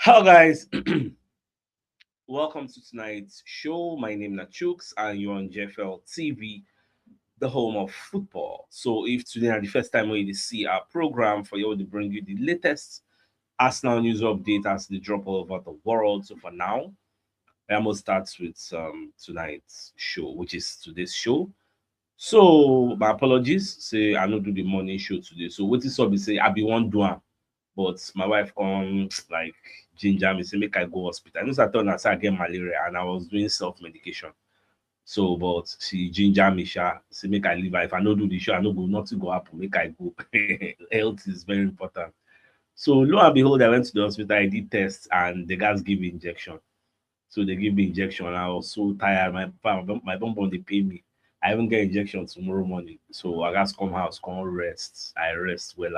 Hello, guys. Welcome to tonight's show. My name is CHUKS, and you're on JFL TV, the home of football. So, if today is the first time we see our program for you to bring you the latest Arsenal news update as they drop all over the world. So, for now, I'm gonna start with tonight's show, which is today's show. So, my apologies. Say I don't do the morning show today. So, what is up? Be say I be one doing. But my wife come like ginger me say make I go hospital. I know I thought I said I get malaria and I was doing self-medication. So but she ginger me say make I leave her. If I no do the show, I no go nothing go happen. Make I go. Health is very important. So lo and behold, I went to the hospital, I did tests and the guys give me injection. So they give me injection. I was so tired. My bum they pay me. I even get injection tomorrow morning. So I got come house, come rest. I rest well.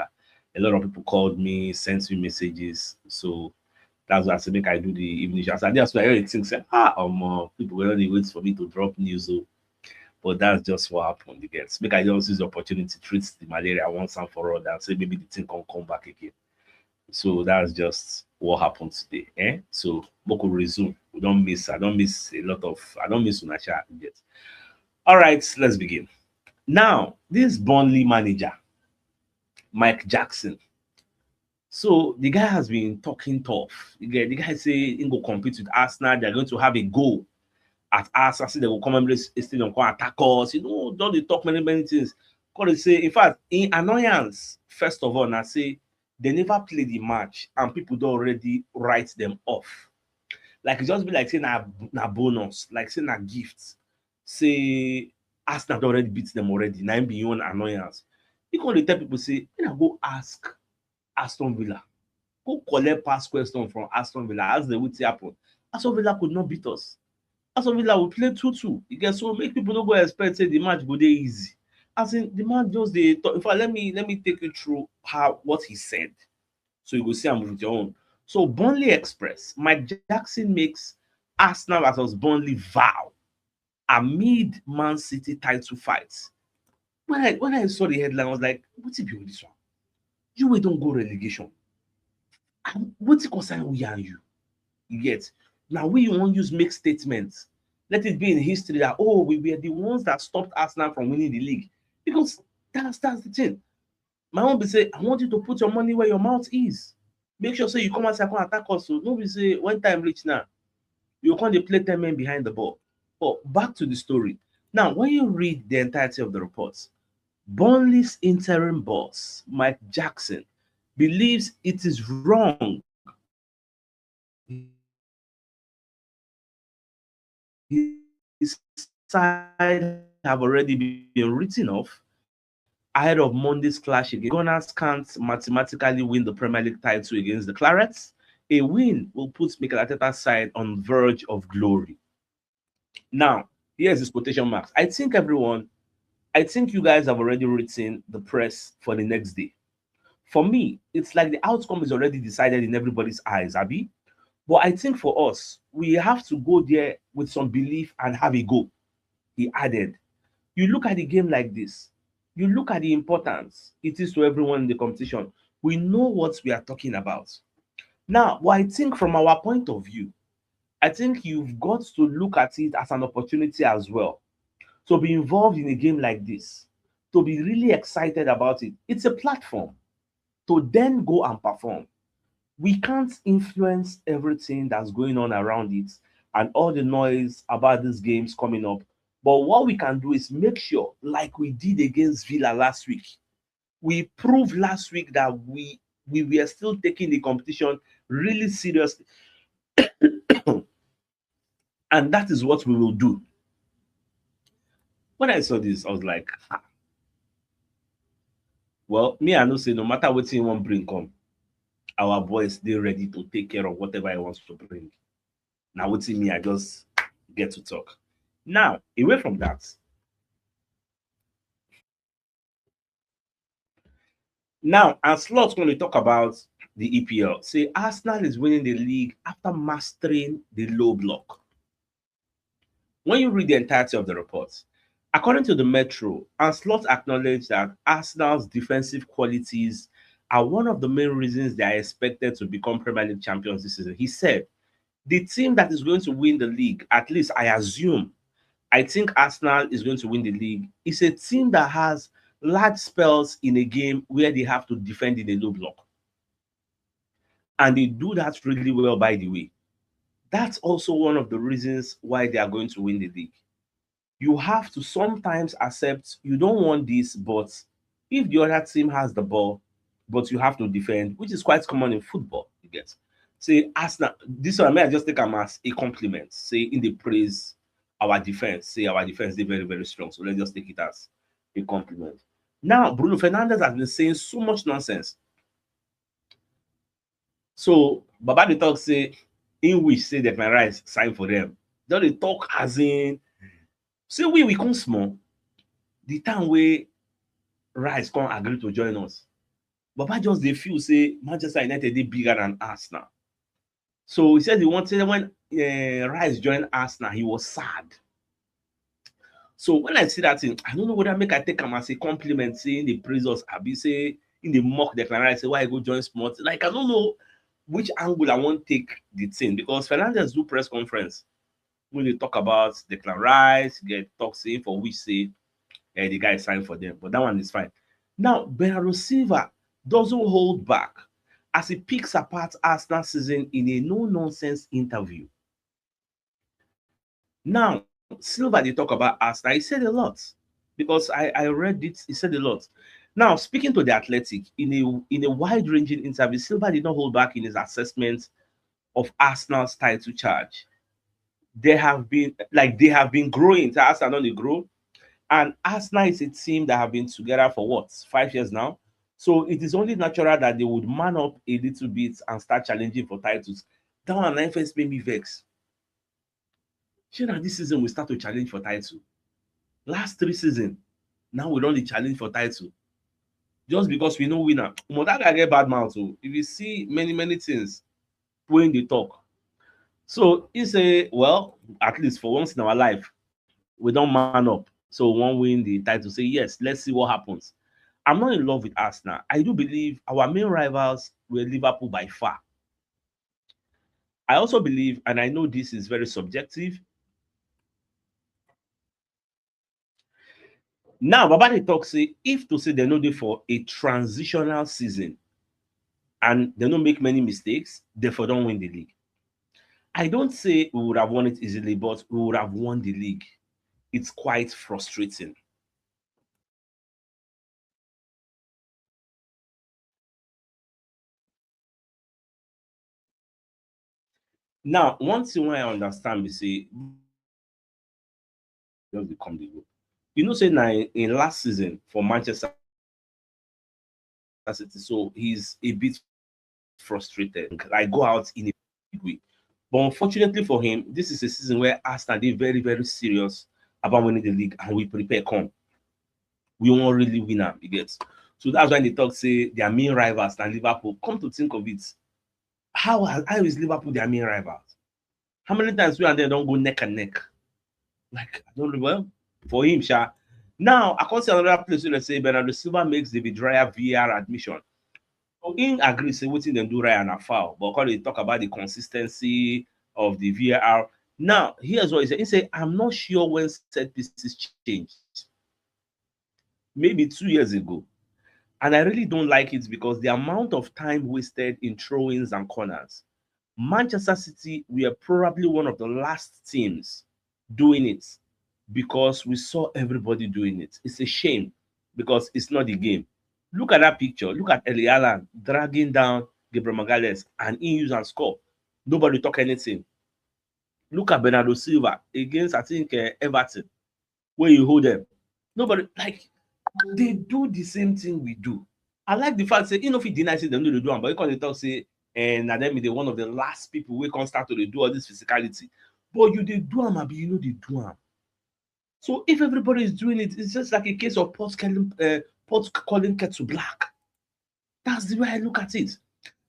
A lot of people called me, sent me messages. So that's why I said make I do the evening show. So that's why everything said, people were only wait for me to drop news. Oh. But that's just what happened. You get make I just use the opportunity to treat the malaria once and for all that. So maybe the thing can come back again. So that's just what happened today. So Moko resume. We don't miss. I don't miss a lot of. I don't miss Unasha yet. All right, let's begin. Now, this Burnley manager, Mike Jackson. So the guy has been talking tough. The guy say he go compete with Arsenal. They're going to have a goal at Arsenal. Say they will come and play stadium, come attack us. Don't they talk many things? Because they say, in fact, in annoyance, first of all, I say they never play the match and people don't already write them off. Like it just be like saying na bonus, like saying a gift. Say Arsenal don already beat them already. Now be your own annoyance. You can tell people say, go ask Aston Villa. Go collect past question from Aston Villa. Ask them what happened. Aston Villa could not beat us. Aston Villa will play 2-2. You get so make people don't go expect say the match go dey easy. As in the man just dey talk. In fact, let me take you through what he said. So you go see I'm with your own. So Burnley Express, Mike Jackson makes Arsenal versus Burnley vow amid Man City title fights. When I saw the headline, I was like, what's it be with this one? You will don't go relegation. What's it concern we and you? You get now we won't use make statements. Let it be in history that we were the ones that stopped Arsenal from winning the league. Because that's the thing. My own be say, I want you to put your money where your mouth is. Make sure say you come outside come attack us. So no be say when time reach now, you come dey play 10 men behind the ball. But back to the story. Now, when you read the entirety of the reports, Burnley's interim boss, Mike Jackson, believes it is wrong. His side have already been written off ahead of Monday's clash again. Gunners can't mathematically win the Premier League title against the Clarets. A win will put Mikel Arteta's side on verge of glory. Now, here's this quotation marks. I think you guys have already written the press for the next day. For me, it's like the outcome is already decided in everybody's eyes, Abby. But I think for us, we have to go there with some belief and have a go. He added, you look at the game like this, you look at the importance it is to everyone in the competition. We know what we are talking about. Now, what I think from our point of view, I think you've got to look at it as an opportunity as well to be involved in a game like this, to be really excited about it. It's a platform to then go and perform. We can't influence everything that's going on around it and all the noise about these games coming up. But what we can do is make sure, like we did against Villa last week, we proved last week that we were still taking the competition really seriously. And that is what we will do. When I saw this, I was like, well, me, I know say no matter what you want bring come, our boys they ready to take care of whatever he wants to bring. Now, what's in me, I just get to talk. Now, away from that, now, and Slot's going to talk about the EPL. Say Arsenal is winning the league after mastering the low block. When you read the entirety of the report, according to the Metro, Anslot acknowledged that Arsenal's defensive qualities are one of the main reasons they are expected to become Premier League champions this season. He said, the team that is going to win the league, at least I assume, I think Arsenal is going to win the league. It's a team that has large spells in a game where they have to defend in a low block. And they do that really well, by the way. That's also one of the reasons why they are going to win the league. You have to sometimes accept you don't want this, but if the other team has the ball, but you have to defend, which is quite common in football, you get. Say Arsenal, this one, may I just take them as a compliment. Say in the praise our defense, say our defense is very, very strong. So let's just take it as a compliment. Now, Bruno Fernandes has been saying so much nonsense. So Baba the talk say in which say that my rights sign for them. Then they talk as in say we come small. The time where Rice can't agree to join us. Baba just they feel say Manchester United they bigger than Arsenal. So he said he wanted when Rice joined Arsenal, he was sad. So when I see that thing, I don't know whether make I take him as a compliment, saying the praise us, I be say in the mock Declan Rice, say why I go join Smart. Like I don't know which angle I want to take the thing because Fernandez do press conference when they talk about Declan Rice, get talk saying for which say the guy signed for them, but that one is fine. Now Bernardo Silva doesn't hold back as he picks apart Arsenal season in a no-nonsense interview. Now, Silva, they talk about Arsenal. He said a lot because I read it. He said a lot. Now, speaking to the Athletic in a wide-ranging interview, Silva did not hold back in his assessment of Arsenal's title charge. They have been growing. Arsenal don't they grow, and Arsenal is a team that have been together for what 5 years now. So it is only natural that they would man up a little bit and start challenging for titles. That one first made me vex. Sure, that this season we start to challenge for title. Last 3 seasons, now we don't challenge for title. Just because we know winner. That guy get bad mouth. So if you see many things when they talk. So he say, well, at least for once in our life, we don't man up. So we won't win the title. Say yes, let's see what happens. I'm not in love with Arsenal. I do believe our main rivals were Liverpool by far. I also believe, and I know this is very subjective. Now, Baba talk say if to say they know they for a transitional season and they don't make many mistakes, therefore don't win the league. I don't say we would have won it easily, but we would have won the league. It's quite frustrating. Now, one thing I understand is say just become the goal. You know, say now in last season for Manchester City, so he's a bit frustrated. I go out in a big way. But unfortunately for him, this is a season where Arsenal is very, very serious about winning the league and we prepare come. We won't really win them, you get. So that's why they talk say their main rivals and Liverpool. Come to think of it, how is Liverpool their main rivals? How many times we and them don't go neck and neck? Like I don't know. Well, for him, Sha. Now I can't see another place where they say Bernardo Silva makes David Raya VR admission. So in agree say wetin dem do right and a foul, but when they talk about the consistency of the VAR. Now, here's what he said. He said, I'm not sure when set pieces changed. Maybe 2 years ago. And I really don't like it because the amount of time wasted in throw-ins and corners. Manchester City were probably one of the last teams doing it because we saw everybody doing it. It's a shame because it's not the game. Look at that picture. Look at Eli Allen dragging down Gabriel Magalhaes and in use and score. Nobody talk anything. Look at Bernardo Silva against, I think, Everton, where you hold them. Nobody, like, they do the same thing we do. I like the fact say, if he denies it, them do the do, but because they talk say, and them is one of the last people we can start to do all this physicality. But you they do them, you know they do them. So if everybody is doing it, it's just like a case of pot calling kettle black. That's the way I look at it.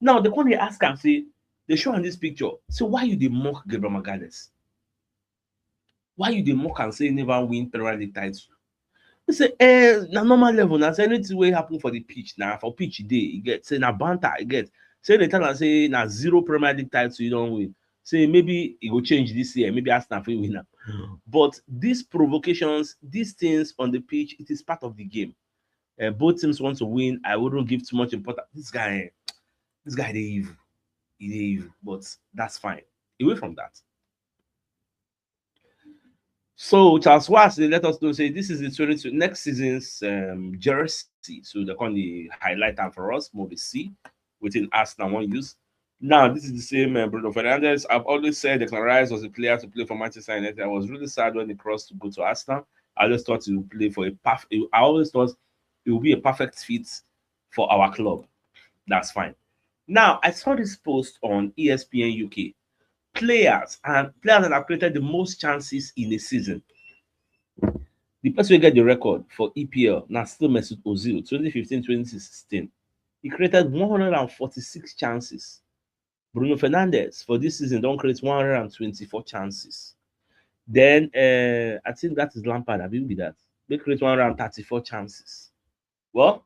Now the one they ask and say, they show on this picture. So why you they mock Gabriel Magalhaes? Why you they mock and say never win Premier League title? They say, na normal level. Now, say anything will happen for the pitch. Now, for pitch day, you get say na banter, you get. Say they tell us say na 0 Premier League title you don't win. Say maybe it will change this year. Maybe Arsenal will win now. But these provocations, these things on the pitch, it is part of the game. Both teams want to win. I wouldn't give too much importance. This guy, they evil. He dey evil, but that's fine. Away from that. So Charles Watts, they let us know say this is the 22 next season's jersey. So they're going to highlight that for us, movie C, within Arsenal one use. Now this is the same Bruno Fernandes. I've always said Declan Rice was a player to play for Manchester United. I was really sad when he crossed to go to Arsenal. I just thought he would play for a perfect. I always thought it would be a perfect fit for our club. That's fine. Now I saw this post on ESPN UK. Players that have created the most chances in a season. The person will get the record for EPL now still Mesut Ozil 2015-2016. He created 146 chances. Bruno Fernandes for this season don't create 124 chances. Then I think that is Lampard. I will be that. They create 134 chances. Well,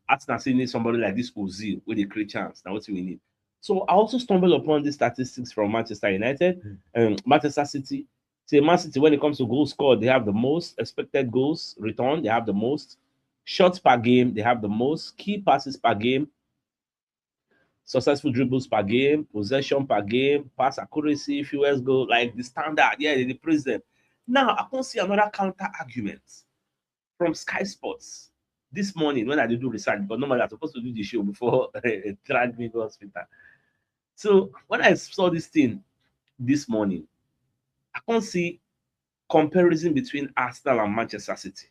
Arsenal still need somebody like this Ozil with a create chance. Now what we need. So I also stumbled upon these statistics from Manchester United and Manchester City. Say Man City, when it comes to goals scored, they have the most expected goals return. They have the most shots per game. They have the most key passes per game, successful dribbles per game, possession per game, pass accuracy, fewest goal, like the standard. Yeah, they praise them. Now I can see another counter argument from Sky Sports this morning when I did do research, but normally I'm supposed to do the show before drag me to hospital. So when I saw this thing this morning, I can't see comparison between Arsenal and Manchester City.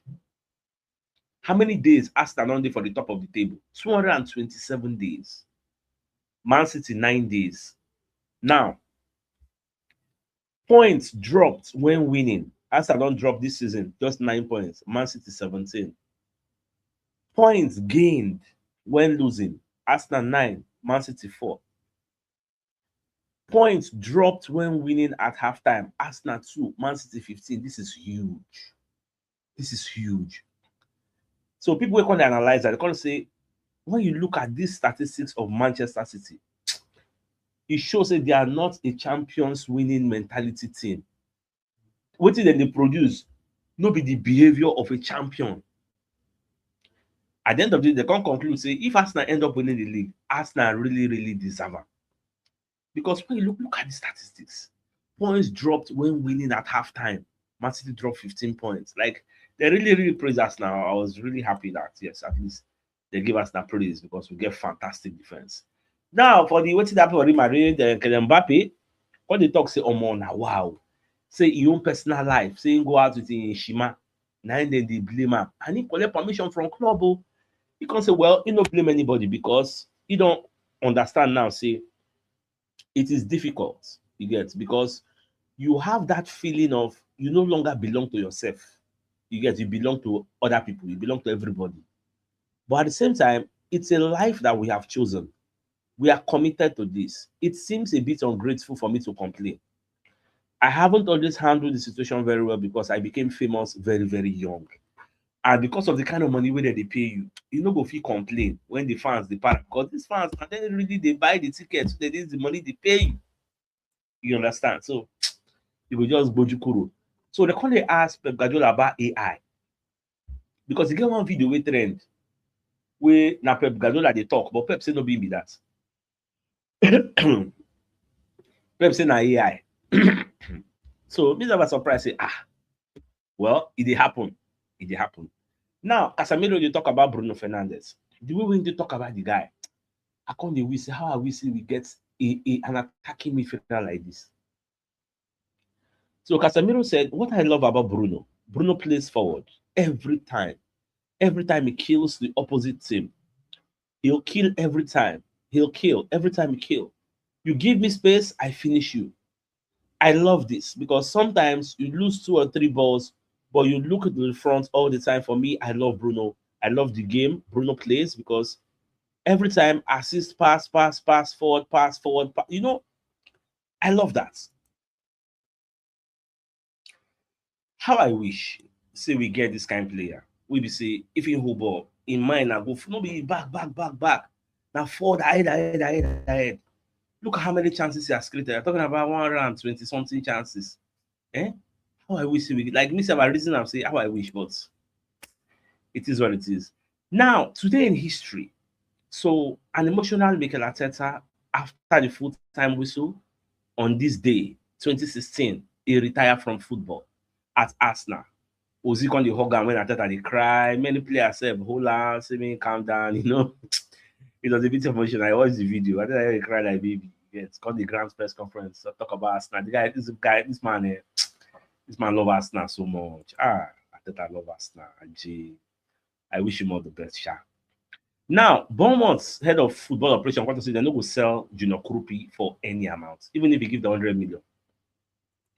How many days Arsenal on there for the top of the table? 227 days. Man City 9 days. Now, points dropped when winning. Arsenal don't drop this season, just 9 points. Man City 17. Points gained when losing. Arsenal 9, Man City 4. Points dropped when winning at halftime. Arsenal 2, Man City 15. This is huge. This is huge. So people will come to analyze that. They're going to say, when you look at these statistics of Manchester City, it shows that they are not a champions winning mentality team. What did they produce? No be the behavior of a champion. At the end of the day, they can't conclude, say, if Arsenal end up winning the league, Arsenal really, really deserve it. Because when you look at the statistics, points dropped when winning at halftime. Man City dropped 15 points. Like, they really, really praise us now. I was really happy that, yes, at least they give us that praise because we get fantastic defense. Now, for the what did happen for Real Madrid, Kylian Mbappe, what they talk say, oh, now, wow. Say, your own personal life, saying go out with Shima, now then they blame him. And he collect permission from club. He can say, well, he don't blame anybody because he don't understand now, say, it is difficult, you get, because you have that feeling of you no longer belong to yourself. You get, you belong to other people, you belong to everybody. But at the same time, it's a life that we have chosen. We are committed to this. It seems a bit ungrateful for me to complain. I haven't always handled the situation very well because I became famous very, very young. And because of the kind of money where they pay you, you know, go feel complain when the fans depart. Because these fans, and then really they buy the tickets, they use the money they pay you. You understand? So you will just go jukuru. So they call they ask Pep Guardiola about AI. Because you get one video with trend where now Pep Guardiola they talk, but Pep say no be that. Pep say na AI. So me never surprised say well, it did happen. It did happen. Now, Casemiro, you talk about Bruno Fernandes. The way when you talk about the guy, I can't we say how we see we get an attacking midfielder like this. So Casemiro said, what I love about Bruno, Bruno plays forward every time. Every time he kills the opposite team. He'll kill every time. He'll kill every time he kill. You give me space, I finish you. I love this because sometimes you lose 2 or 3 balls, but you look at the front all the time. For me, I love Bruno. I love the game Bruno plays because every time assist, pass, forward, pass. You know, I love that. How I wish say we get this kind of player, we be say if he hold ball in mind I go no be back. Now forward ahead. Look at how many chances he has created. I'm talking about 120 something chances. Eh? How I wish we like me say my reason I'm saying how I wish, but it is what it is. Now, today in history, so an emotional Mikel Arteta after the full-time whistle on this day, 2016, he retired from football at Arsenal. Ozil on the hug am when Arteta dey cry. Many players said, hold on, say me calm down, you know. It was a bit emotional. I watched the video. Arteta dey cry like baby. Yes, called the grand press conference. So talk about Arsenal. This man, this man love Arsenal so much. Arteta love Arsenal. I wish him all the best, Sha. Now, Bournemouth's head of football operation want to say they no go sell Junior Krupi for any amount, even if he give the 100 million.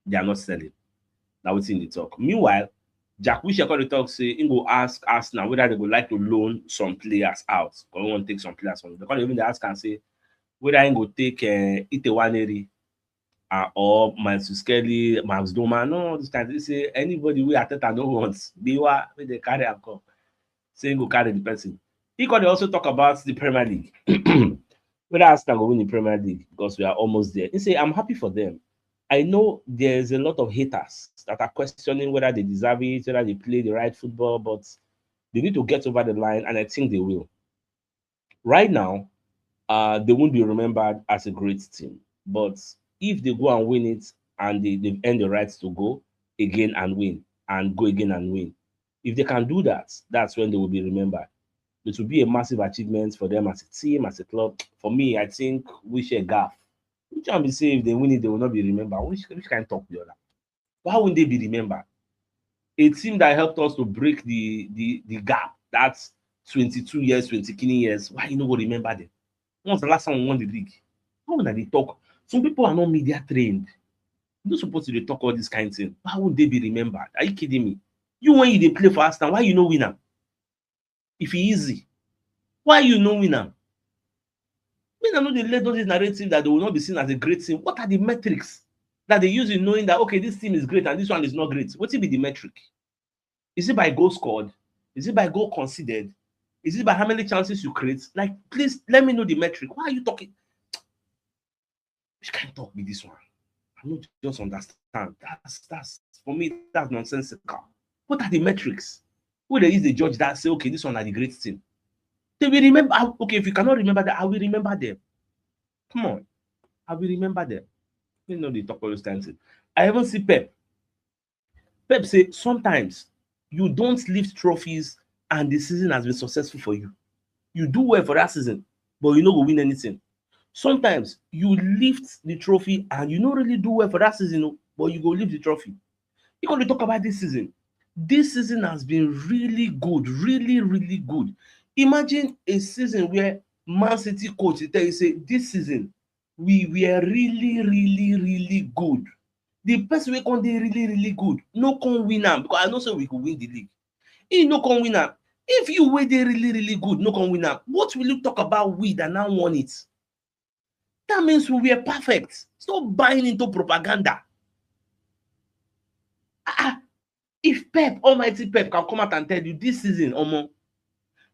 They are not selling. Now what's in the talk. Meanwhile, Jack Wilshere called the talk say he go ask Arsenal whether they would like to loan some players out. Because we want to take some players from. They can't even ask and say whether he go take Itewaneri or Miles Skelly, Max Doma. No, this time they say anybody we Arteta no wants. Biwa where they carry and come. Say he go carry the person. He could also talk about the Premier League. Whether Arsenal will win the Premier League because we are almost there. He say I'm happy for them. I know there's a lot of haters that are questioning whether they deserve it, whether they play the right football, but they need to get over the line, and I think they will. Right now, they won't be remembered as a great team, but if they go and win it and they've earned the right to go again and win and go again and win, if they can do that, that's when they will be remembered. It will be a massive achievement for them as a team, as a club. For me, I think we share gap. Which one be say if they win it, they will not be remembered? Which kind of talk the other? Why wouldn't they be remembered? A team that helped us to break the gap, that's 22 years, 20 years. Why you no go remember them? When's the last time we won the league? How would they talk? Some people are not media trained. You're not supposed to talk all this kind of thing. Why would they be remembered? Are you kidding me? You when you play for Arsenal, why you no win am? If e easy, why you no win am? I know they let all this narrative that they will not be seen as a great team. What are the metrics that they use in knowing that okay, this team is great and this one is not great? What will be the metric? Is it by goal scored? Is it by goal conceded? Is it by how many chances you create? Like, please let me know the metric. Why are you talking? Which kind of talk be this one? I don't just understand. That's for me, that's nonsensical. What are the metrics? Who there is the judge that say, okay, this one are the great team? They will remember. Okay, if you cannot remember that, I will remember them. Come on, I will remember them. You know the talk all those times. I even see Pep. Pep say sometimes you don't lift trophies and the season has been successful for you. You do well for that season, but you no go win anything. Sometimes you lift the trophy and you don't really do well for that season, but you go lift the trophy. You going to talk about this season. This season has been really good, really good. Imagine a season where Man City coach tell you say this season we were really good. The person wey come dey really good no come win am because I know say we go win the league. He no come win am. If you wey dey really good no come win am, what will you talk about we that now won it? That means we were perfect. Stop buying into propaganda. If Pep, almighty Pep, can come out and tell you this season, Omo,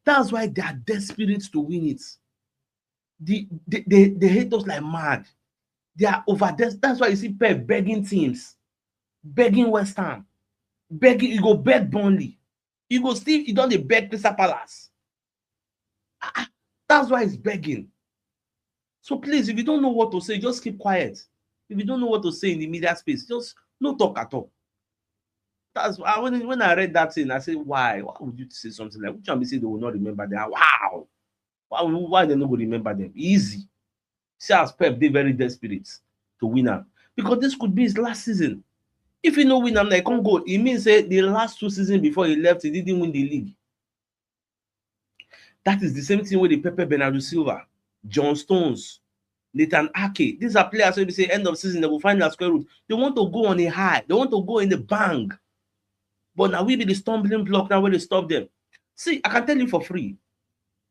that's why they are desperate to win it. They hate us like mad. They are over this. That's why you see Pep begging teams, begging West Ham, begging. You go beg Burnley. You go still. You don't beg Crystal Palace. That's why he's begging. So please, if you don't know what to say, just keep quiet. If you don't know what to say in the media space, just no talk at all. That's why when I read that thing, I said, why? Why would you say something like, which one be say they will not remember them? Wow. Why they not go remember them? Easy. See as Pep, they very desperate to win am. Because this could be his last season. If he no win am, like can't go. It means say the last 2 seasons before he left, he didn't win the league. That is the same thing with the Bernardo Silva, John Stones, Nathan Ake. These are players who say end of season, they will find their square root. They want to go on a high. They want to go in the bang. But now we be the stumbling block now where they stop them. See, I can tell you for free.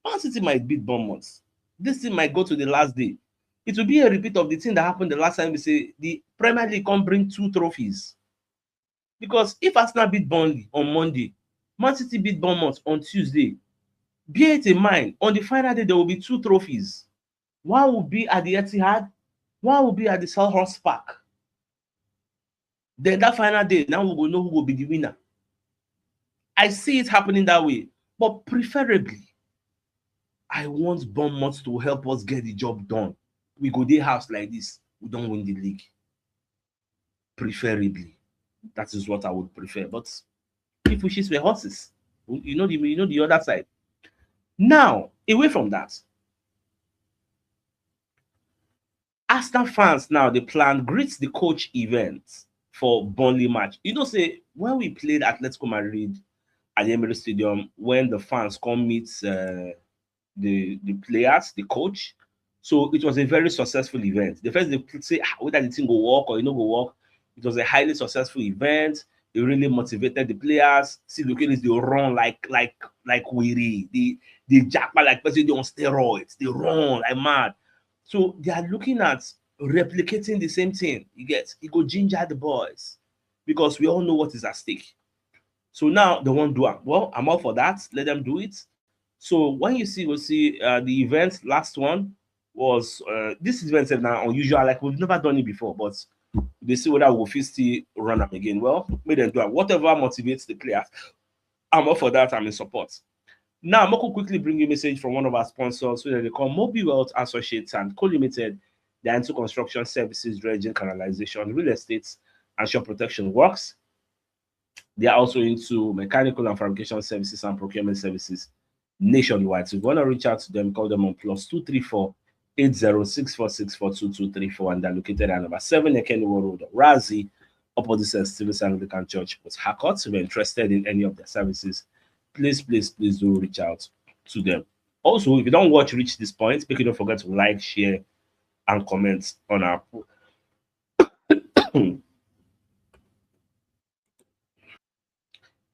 Man City might beat Bournemouth. This thing might go to the last day. It will be a repeat of the thing that happened the last time we say the Premier League can't bring 2 trophies. Because if Arsenal beat Burnley on Monday, Man City beat Bournemouth on Tuesday, bear it in mind, on the final day, there will be 2 trophies. One will be at the Etihad, one will be at the Selhurst Park. Then that final day, now we will know who will be the winner. I see it happening that way. But preferably, I want Bournemouth to help us get the job done. We go their house like this, we don't win the league. Preferably. That is what I would prefer. But if wishes were horses, you know the other side. Now, away from that, Arsenal fans now they plan greet the coach event for Burnley match. You know, say when we played Atletico Madrid at the Emirates Stadium, when the fans come meet the players, the coach. So it was a very successful event. The first they say whether the team go work or you know go work. It was a highly successful event. It really motivated the players. See, look at this, they run like weary. They jack like person they on steroids. They run like mad. So they are looking at replicating the same thing. You get it go ginger the boys because we all know what is at stake. So now they won't do it. Well, I'm all for that. Let them do it. So when you see, we'll see the event. Last one was this event is now unusual. Like we've never done it before, but they see whether we'll still run them again. Well, make them do it. Whatever motivates the players, I'm all for that. I'm in support. Now, I'm going to quickly bring you a message from one of our sponsors, so that they call Mobile Wealth Associates and Co-Limited. They are into construction services, dredging, canalization, real estate, and shore protection works. They are also into mechanical and fabrication services and procurement services nationwide. So if you want to reach out to them, call them on +234 8064642234, and they're located at number 7 Ekeniwo Road, Razi, opposite St. Stephen's Anglican Church, Port Harcourt. So if you're interested in any of their services, please do reach out to them. Also, if you don't watch reach this point, make sure you don't forget to like, share, and comment on our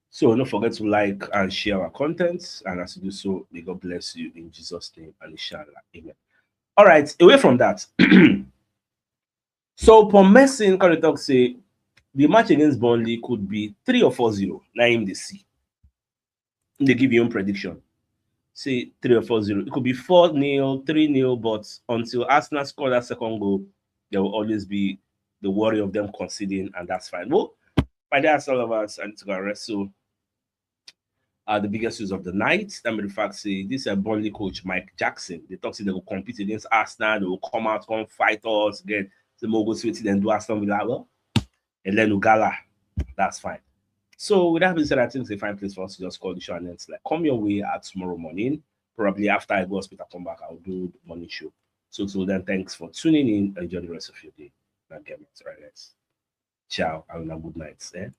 so don't forget to like and share our content. And as you do so, may God bless you in Jesus' name and inshallah. Amen. All right, away from that. So Paul Messin can talk say the match against Burnley could be 3 or 4-0. Now him they see. They give you own prediction. Say 3 or 4-0. It could be 4-0, 3-0, but until Arsenal score that second goal, there will always be the worry of them conceding, and that's fine. Well, my dear all of us, I need to go wrestle the biggest news of the night. That made the fact say this Burnley coach Mike Jackson. They talk say they will compete against Arsenal, they will come out, come fight us, get the Mogo City, then do Arsenal with well, and then Ugala. That's fine. So with that being said, I think it's a fine place for us to just call the show and it's like come your way at tomorrow morning. Probably after I go hospital, come back, I'll do the morning show. So till then, thanks for tuning in. Enjoy the rest of your day. And get me right, guys. Ciao and a good night. Eh?